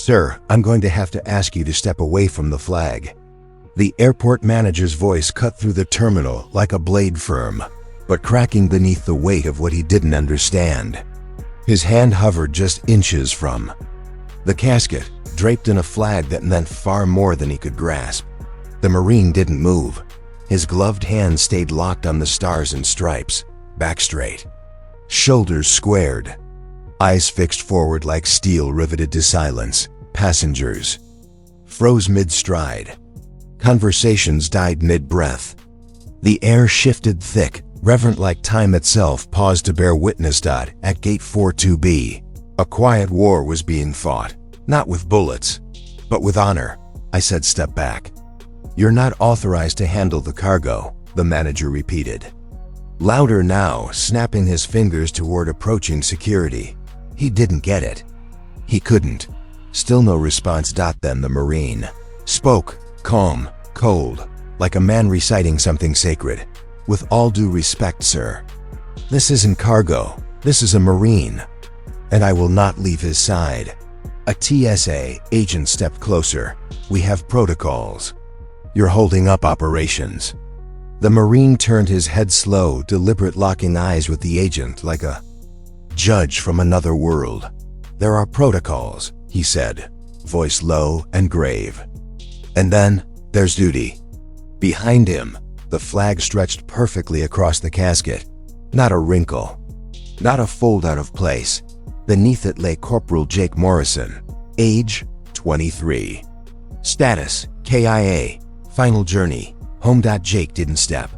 "Sir, I'm going to have to ask you to step away from the flag." The airport manager's voice cut through the terminal like a blade firm, but cracking beneath the weight of what he didn't understand. His hand hovered just inches from the casket, draped in a flag that meant far more than he could grasp. The Marine didn't move. His gloved hand stayed locked on the stars and stripes, back straight, shoulders squared, eyes fixed forward like steel riveted to silence. Passengers froze mid-stride. Conversations died mid-breath. The air shifted thick, reverent like time itself paused to bear witness. At Gate 42B, a quiet war was being fought, not with bullets, but with honor. I said, "Step back." "You're not authorized to handle the cargo," the manager repeated. Louder now, snapping his fingers toward approaching security. He didn't get it. He couldn't. Still no response. Then the Marine spoke, calm, cold, like a man reciting something sacred. "With all due respect, sir, this isn't cargo. This is a Marine, and I will not leave his side." A TSA agent stepped closer. "We have protocols. You're holding up operations." The Marine turned his head slow, deliberate, locking eyes with the agent like a judge from another world. "There are protocols," he said, voice low and grave. "And then there's duty." Behind him, the flag stretched perfectly across the casket. Not a wrinkle, not a fold out of place. Beneath it lay Corporal Jake Morrison, age 23. Status, KIA, final journey, home. Jake didn't step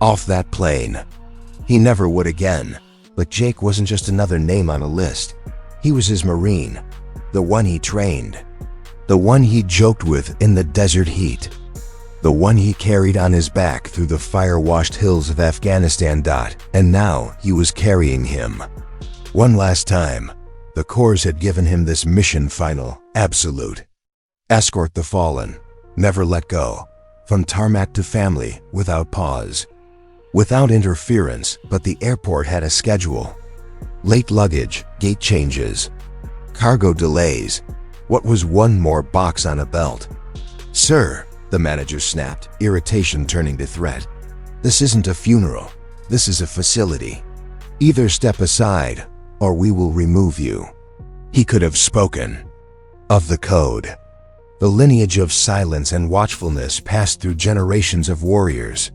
off that plane. He never would again. But Jake wasn't just another name on a list. He was his Marine, the one he trained, the one he joked with in the desert heat, the one he carried on his back through the fire-washed hills of Afghanistan. And now he was carrying him. One last time, the Corps had given him this mission: final, absolute. Escort the fallen, never let go, from tarmac to family, without pause, without interference. But the airport had a schedule. Late luggage, gate changes, cargo delays. What was one more box on a belt? "Sir," the manager snapped, irritation turning to threat, "this isn't a funeral. This is a facility. Either step aside, or we will remove you." He could have spoken of the code. The lineage of silence and watchfulness passed through generations of warriors.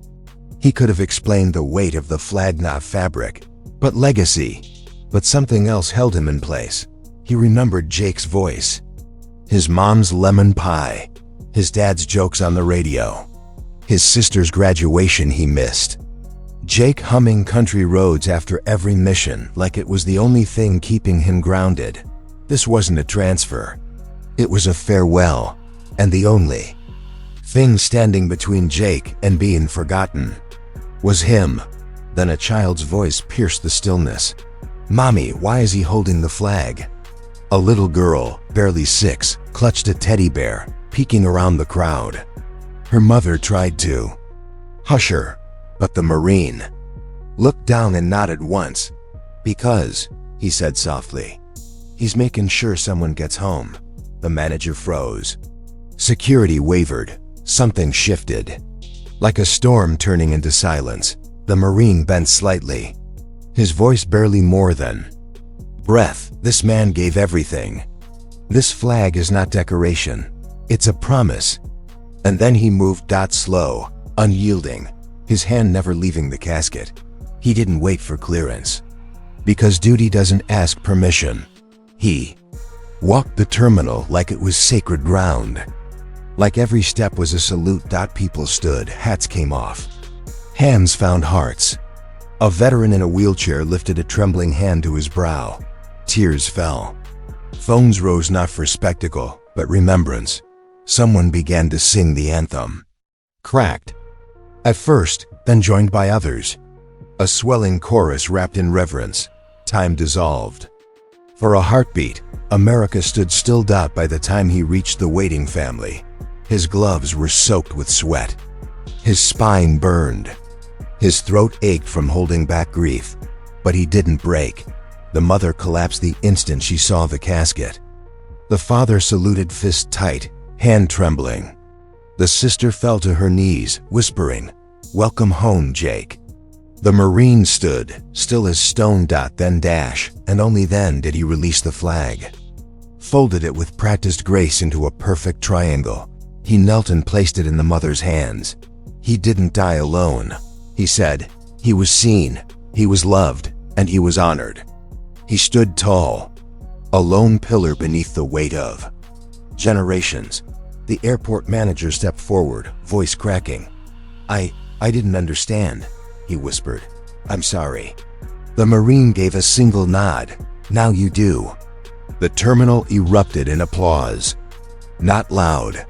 He could have explained the weight of the flag, not fabric, but legacy. But something else held him in place. He remembered Jake's voice, his mom's lemon pie, his dad's jokes on the radio, his sister's graduation he missed. Jake humming country roads after every mission like it was the only thing keeping him grounded. This wasn't a transfer. It was a farewell, and the only thing standing between Jake and being forgotten was him. Then a child's voice pierced the stillness. "Mommy, why is he holding the flag?" A little girl, barely 6, clutched a teddy bear, peeking around the crowd. Her mother tried to hush her, but the Marine looked down and nodded once. "Because," he said softly, "he's making sure someone gets home." The manager froze. Security wavered. Something shifted. Like a storm turning into silence, the Marine bent slightly. His voice barely more than breath. "This man gave everything. This flag is not decoration. It's a promise." And then he moved, slow, unyielding, his hand never leaving the casket. He didn't wait for clearance, because duty doesn't ask permission. He walked the terminal like it was sacred ground. Like every step was a salute. People stood, hats came off, hands found hearts. A veteran in a wheelchair lifted a trembling hand to his brow. Tears fell. Phones rose, not for spectacle, but remembrance. Someone began to sing the anthem. Cracked at first, then joined by others. A swelling chorus wrapped in reverence. Time dissolved. For a heartbeat, America stood still. By the time he reached the waiting family, his gloves were soaked with sweat. His spine burned. His throat ached from holding back grief. But he didn't break. The mother collapsed the instant she saw the casket. The father saluted, fist tight, hand trembling. The sister fell to her knees, whispering, "Welcome home, Jake." The Marine stood, still as stone. Then dash, and only then did he release the flag. Folded it with practiced grace into a perfect triangle. He knelt and placed it in the mother's hands. He didn't die alone, he said. He was seen, he was loved, and he was honored. He stood tall, a lone pillar beneath the weight of generations. The airport manager stepped forward, voice cracking. I didn't understand," he whispered. "I'm sorry." The Marine gave a single nod. "Now you do." The terminal erupted in applause. Not loud,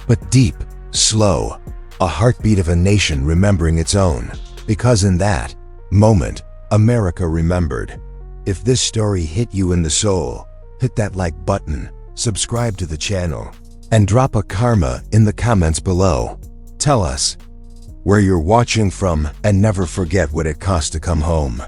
but deep, slow, a heartbeat of a nation remembering its own. Because in that moment, America remembered. If this story hit you in the soul, hit that like button, subscribe to the channel, and drop a karma in the comments below. Tell us where you're watching from, and never forget what it costs to come home.